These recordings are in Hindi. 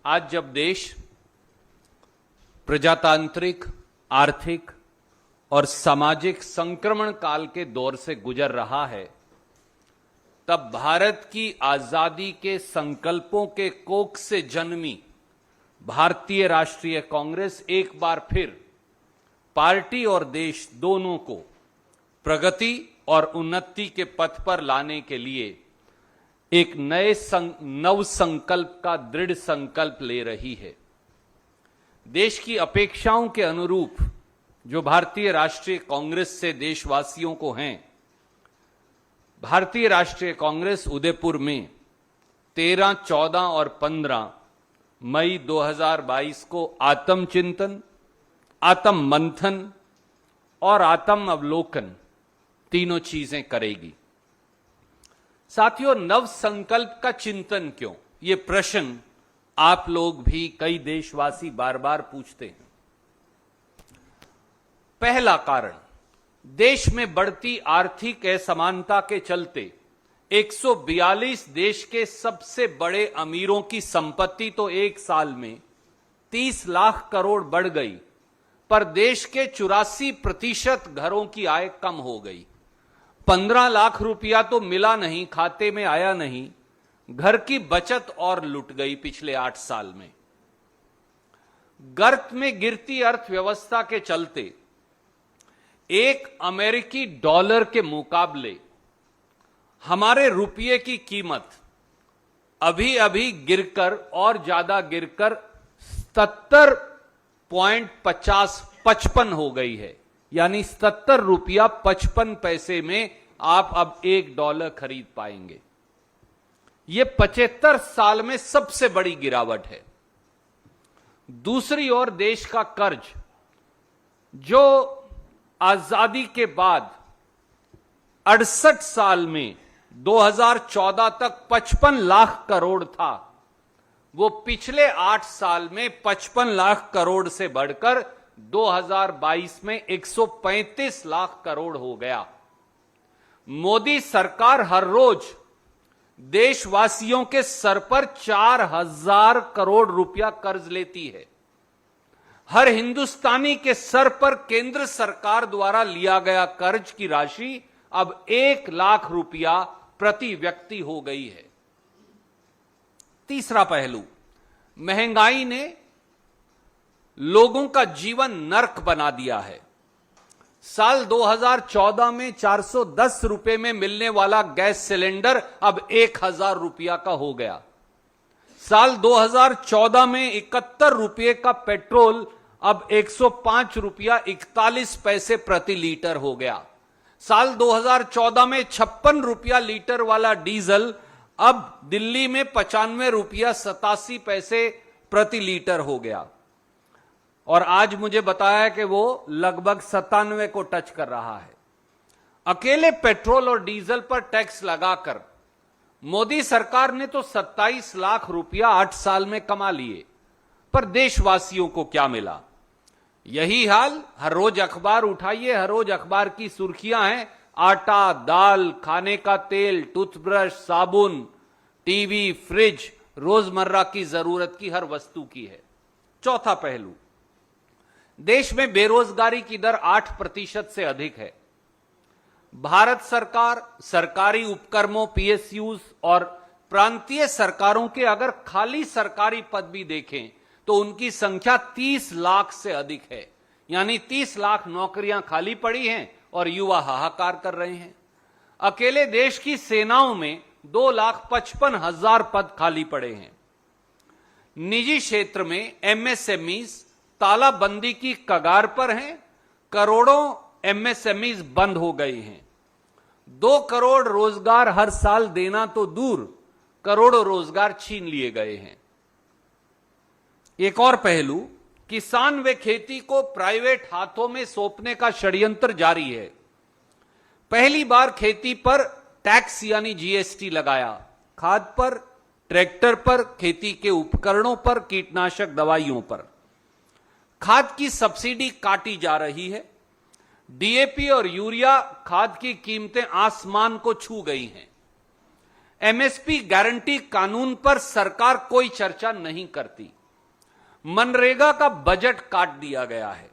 आज जब देश प्रजातांत्रिक, आर्थिक और सामाजिक संक्रमण काल के दौर से गुजर रहा है, तब भारत की आजादी के संकल्पों के कोख से जन्मी भारतीय राष्ट्रीय कांग्रेस एक बार फिर पार्टी और देश दोनों को प्रगति और उन्नति के पथ पर लाने के लिए एक नए नव संकल्प का दृढ़ संकल्प ले रही है। देश की अपेक्षाओं के अनुरूप जो भारतीय राष्ट्रीय कांग्रेस से देशवासियों को हैं, भारतीय राष्ट्रीय कांग्रेस उदयपुर में 13, 14 और 15 मई 2022 को आत्मचिंतन, आत्म मंथन और आत्म अवलोकन तीनों चीजें करेगी। साथियों, नव संकल्प का चिंतन क्यों? ये प्रश्न आप लोग भी, कई देशवासी बार बार पूछते हैं। पहला कारण, देश में बढ़ती आर्थिक असमानता के चलते 142 देश के सबसे बड़े अमीरों की संपत्ति तो एक साल में 30 लाख करोड़ बढ़ गई, पर देश के 84% घरों की आय कम हो गई। 15 लाख रुपया तो मिला नहीं, खाते में आया नहीं, घर की बचत और लुट गई पिछले 8 साल में। गर्त में गिरती अर्थव्यवस्था के चलते एक अमेरिकी डॉलर के मुकाबले हमारे रुपये की कीमत अभी अभी गिरकर और ज्यादा गिरकर 77.55 हो गई है। यानी 77 रुपया 55 पैसे में आप अब $1 खरीद पाएंगे। यह 75 साल में सबसे बड़ी गिरावट है। दूसरी ओर देश का कर्ज, जो आजादी के बाद 68 साल में 2014 तक 55 लाख करोड़ था, वो पिछले 8 साल में 55 लाख करोड़ से बढ़कर 2022 में 135 लाख करोड़ हो गया। मोदी सरकार हर रोज देशवासियों के सर पर 4000 करोड़ रुपया कर्ज लेती है। हर हिंदुस्तानी के सर पर केंद्र सरकार द्वारा लिया गया कर्ज की राशि अब 1 लाख रुपया प्रति व्यक्ति हो गई है। तीसरा पहलू, महंगाई ने लोगों का जीवन नर्क बना दिया है। साल 2014 में 410 रुपए में मिलने वाला गैस सिलेंडर अब 1000 रुपया का हो गया। साल 2014 में 71 रुपये का पेट्रोल अब 105 रुपया 41 पैसे प्रति लीटर हो गया। साल 2014 में 56 रुपया लीटर वाला डीजल अब दिल्ली में 95 रुपया 87 पैसे प्रति लीटर हो गया। और आज मुझे बताया कि वो लगभग 97 को टच कर रहा है। अकेले पेट्रोल और डीजल पर टैक्स लगाकर मोदी सरकार ने तो 27 लाख रुपया 8 साल में कमा लिए, पर देशवासियों को क्या मिला? यही हाल हर रोज अखबार उठाइए, हर रोज अखबार की सुर्खियां हैं। आटा, दाल, खाने का तेल, टूथब्रश, साबुन, टीवी, फ्रिज, रोजमर्रा की जरूरत की हर वस्तु की है। चौथा पहलू, देश में बेरोजगारी की दर 8% से अधिक है। भारत सरकार, सरकारी उपक्रमों, पीएसयूज और प्रांतीय सरकारों के अगर खाली सरकारी पद भी देखें तो उनकी संख्या 30 लाख से अधिक है। यानी 30 लाख नौकरियां खाली पड़ी हैं और युवा हाहाकार कर रहे हैं। अकेले देश की सेनाओं में 2,55,000 पद खाली पड़े हैं। निजी क्षेत्र में एमएसएमईज तालाबंदी की कगार पर हैं। करोड़ों एमएसएमईज बंद हो गए हैं। 2 करोड़ रोजगार हर साल देना तो दूर, करोड़ों रोजगार छीन लिए गए हैं। एक और पहलू, किसान व खेती को प्राइवेट हाथों में सौंपने का षड्यंत्र जारी है। पहली बार खेती पर टैक्स यानी जीएसटी लगाया। खाद पर, ट्रैक्टर पर, खेती के उपकरणों पर, कीटनाशक दवाइयों पर। खाद की सब्सिडी काटी जा रही है। डीएपी और यूरिया खाद की कीमतें आसमान को छू गई हैं। एमएसपी गारंटी कानून पर सरकार कोई चर्चा नहीं करती। मनरेगा का बजट काट दिया गया है।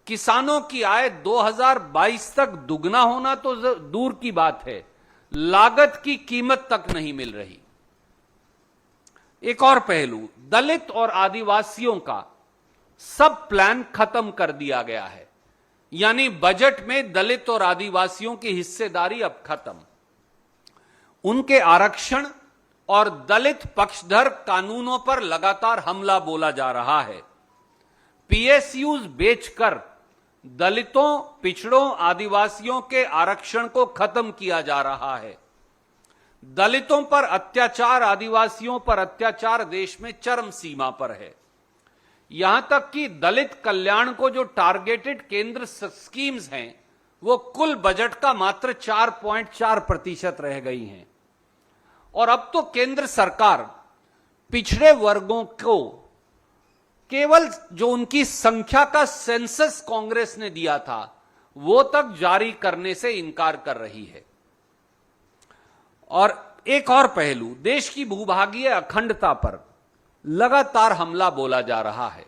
किसानों की आय 2022 तक दुगना होना तो दूर की बात है, लागत की कीमत तक नहीं मिल रही। एक और पहलू, दलित और आदिवासियों का सब प्लान खत्म कर दिया गया है, यानी बजट में दलित और आदिवासियों की हिस्सेदारी अब खत्म। उनके आरक्षण और दलित पक्षधर कानूनों पर लगातार हमला बोला जा रहा है। पीएसयूज बेचकर दलितों, पिछड़ों, आदिवासियों के आरक्षण को खत्म किया जा रहा है। दलितों पर अत्याचार, आदिवासियों पर अत्याचार देश में चरम सीमा पर है। यहां तक कि दलित कल्याण को जो टारगेटेड केंद्र स्कीम्स हैं, वो कुल बजट का मात्र 4.4% रह गई हैं। और अब तो केंद्र सरकार पिछड़े वर्गों को केवल जो उनकी संख्या का सेंसस कांग्रेस ने दिया था, वो तक जारी करने से इनकार कर रही है। और एक और पहलू, देश की भूभागीय अखंडता पर लगातार हमला बोला जा रहा है।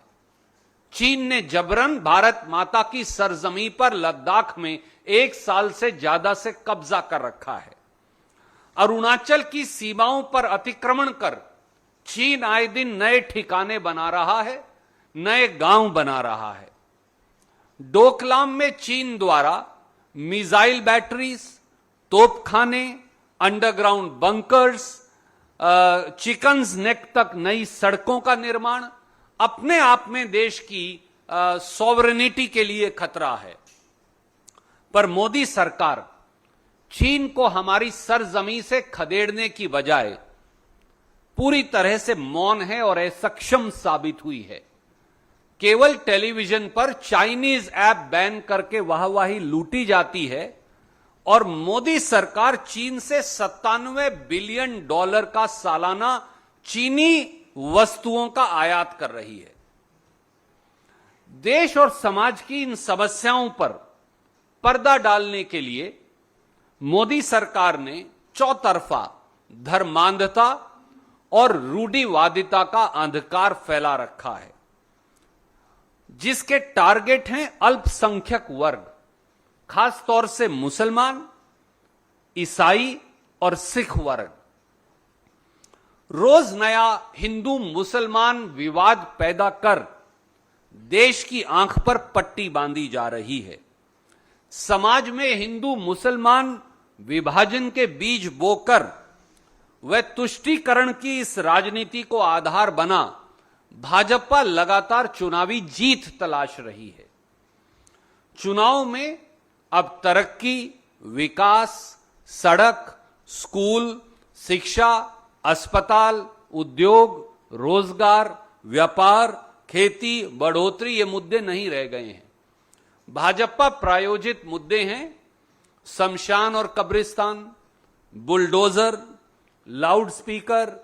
चीन ने जबरन भारत माता की सरजमी पर लद्दाख में 1 साल से ज्यादा से कब्जा कर रखा है। अरुणाचल की सीमाओं पर अतिक्रमण कर चीन आए दिन नए ठिकाने बना रहा है, नए गांव बना रहा है। डोकलाम में चीन द्वारा मिसाइल बैटरीज, तोपखाने, अंडरग्राउंड बंकर्स, चिकन्स नेक तक नई सड़कों का निर्माण अपने आप में देश की सॉवरेनिटी के लिए खतरा है। पर मोदी सरकार चीन को हमारी सरजमी से खदेड़ने की बजाय पूरी तरह से मौन है और असक्षम साबित हुई है। केवल टेलीविजन पर चाइनीज ऐप बैन करके वाहवाही लूटी जाती है और मोदी सरकार चीन से $97 बिलियन का सालाना चीनी वस्तुओं का आयात कर रही है। देश और समाज की इन समस्याओं पर पर्दा डालने के लिए मोदी सरकार ने चौतरफा धर्मांधता और रूढ़िवादिता का अंधकार फैला रखा है, जिसके टारगेट हैं अल्पसंख्यक वर्ग, खासतौर से मुसलमान, ईसाई और सिख वर्ग। रोज नया हिंदू मुसलमान विवाद पैदा कर देश की आंख पर पट्टी बांधी जा रही है। समाज में हिंदू मुसलमान विभाजन के बीज बोकर व तुष्टीकरण की इस राजनीति को आधार बना भाजपा लगातार चुनावी जीत तलाश रही है। चुनाव में अब तरक्की, विकास, सड़क, स्कूल, शिक्षा, अस्पताल, उद्योग, रोजगार, व्यापार, खेती, बढ़ोतरी ये मुद्दे नहीं रह गए हैं। भाजपा प्रायोजित मुद्दे हैं शमशान और कब्रिस्तान, बुलडोजर, लाउड स्पीकर,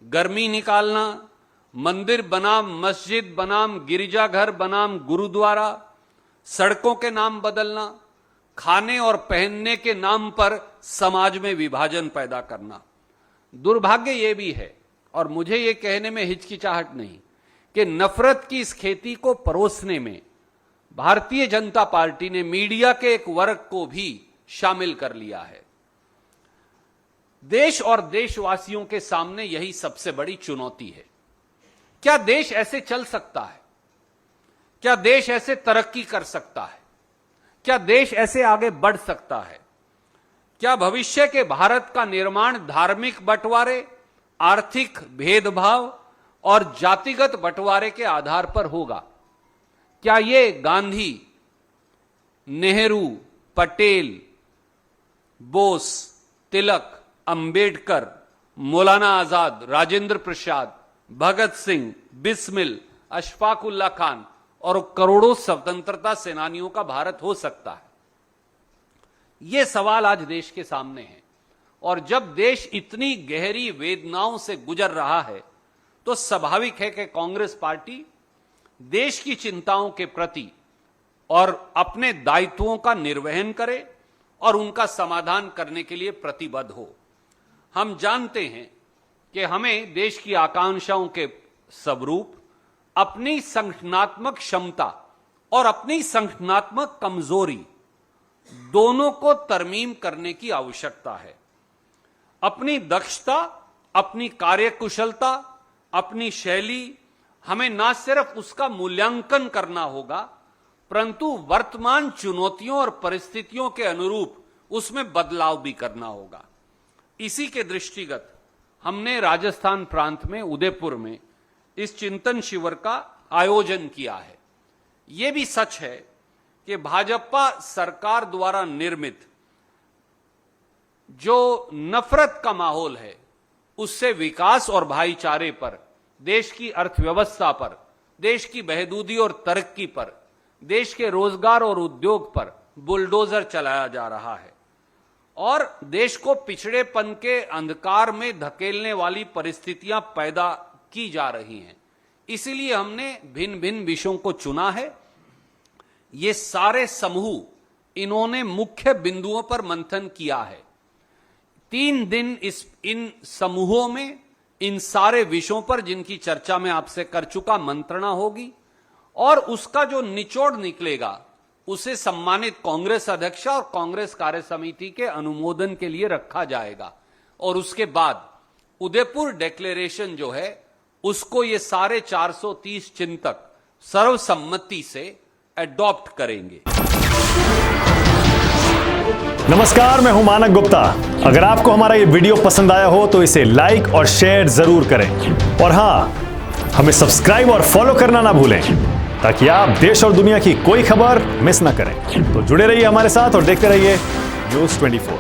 गर्मी निकालना, मंदिर बनाम मस्जिद बनाम गिरजाघर बनाम गुरुद्वारा, सड़कों के नाम बदलना, खाने और पहनने के नाम पर समाज में विभाजन पैदा करना। दुर्भाग्य यह भी है, और मुझे यह कहने में हिचकिचाहट नहीं, कि नफरत की इस खेती को परोसने में भारतीय जनता पार्टी ने मीडिया के एक वर्ग को भी शामिल कर लिया है। देश और देशवासियों के सामने यही सबसे बड़ी चुनौती है। क्या देश ऐसे चल सकता है? क्या देश ऐसे तरक्की कर सकता है? क्या देश ऐसे आगे बढ़ सकता है? क्या भविष्य के भारत का निर्माण धार्मिक बंटवारे, आर्थिक भेदभाव और जातिगत बंटवारे के आधार पर होगा? क्या ये गांधी, नेहरू, पटेल, बोस, तिलक, अंबेडकर, मौलाना आजाद, राजेंद्र प्रसाद, भगत सिंह, बिस्मिल, अशफाकुल्ला खान और करोड़ों स्वतंत्रता सेनानियों का भारत हो सकता है? यह सवाल आज देश के सामने है। और जब देश इतनी गहरी वेदनाओं से गुजर रहा है, तो स्वाभाविक है कि कांग्रेस पार्टी देश की चिंताओं के प्रति और अपने दायित्वों का निर्वहन करे और उनका समाधान करने के लिए प्रतिबद्ध हो। हम जानते हैं कि हमें देश की आकांक्षाओं के स्वरूप अपनी संगठनात्मक क्षमता और अपनी संगठनात्मक कमजोरी दोनों को तरमीम करने की आवश्यकता है। अपनी दक्षता, अपनी कार्यकुशलता, अपनी शैली, हमें न सिर्फ उसका मूल्यांकन करना होगा, परंतु वर्तमान चुनौतियों और परिस्थितियों के अनुरूप उसमें बदलाव भी करना होगा। इसी के दृष्टिगत हमने राजस्थान प्रांत में उदयपुर में इस चिंतन शिविर का आयोजन किया है। यह भी सच है कि भाजपा सरकार द्वारा निर्मित जो नफरत का माहौल है, उससे विकास और भाईचारे पर, देश की अर्थव्यवस्था पर, देश की बहबूदी और तरक्की पर, देश के रोजगार और उद्योग पर बुलडोजर चलाया जा रहा है और देश को पिछड़ेपन के अंधकार में धकेलने वाली परिस्थितियां पैदा की जा रही हैं। इसीलिए हमने भिन्न भिन्न विषयों को चुना है। ये सारे समूह इन्होंने मुख्य बिंदुओं पर मंथन किया है। 3 दिन इन समूहों में इन सारे विषयों पर, जिनकी चर्चा मैं आपसे कर चुका, मंत्रणा होगी और उसका जो निचोड़ निकलेगा उसे सम्मानित कांग्रेस अध्यक्ष और कांग्रेस कार्य समिति के अनुमोदन के लिए रखा जाएगा और उसके बाद उदयपुर डिक्लेरेशन जो है उसको ये सारे 430 चिंतक सर्वसम्मति से एडॉप्ट करेंगे। नमस्कार, मैं हूं मानक गुप्ता। अगर आपको हमारा ये वीडियो पसंद आया हो तो इसे लाइक और शेयर जरूर करें और हां, हमें सब्सक्राइब और फॉलो करना ना भूलें ताकि आप देश और दुनिया की कोई खबर मिस ना करें। तो जुड़े रहिए हमारे साथ और देखते रहिए न्यूज़ 24।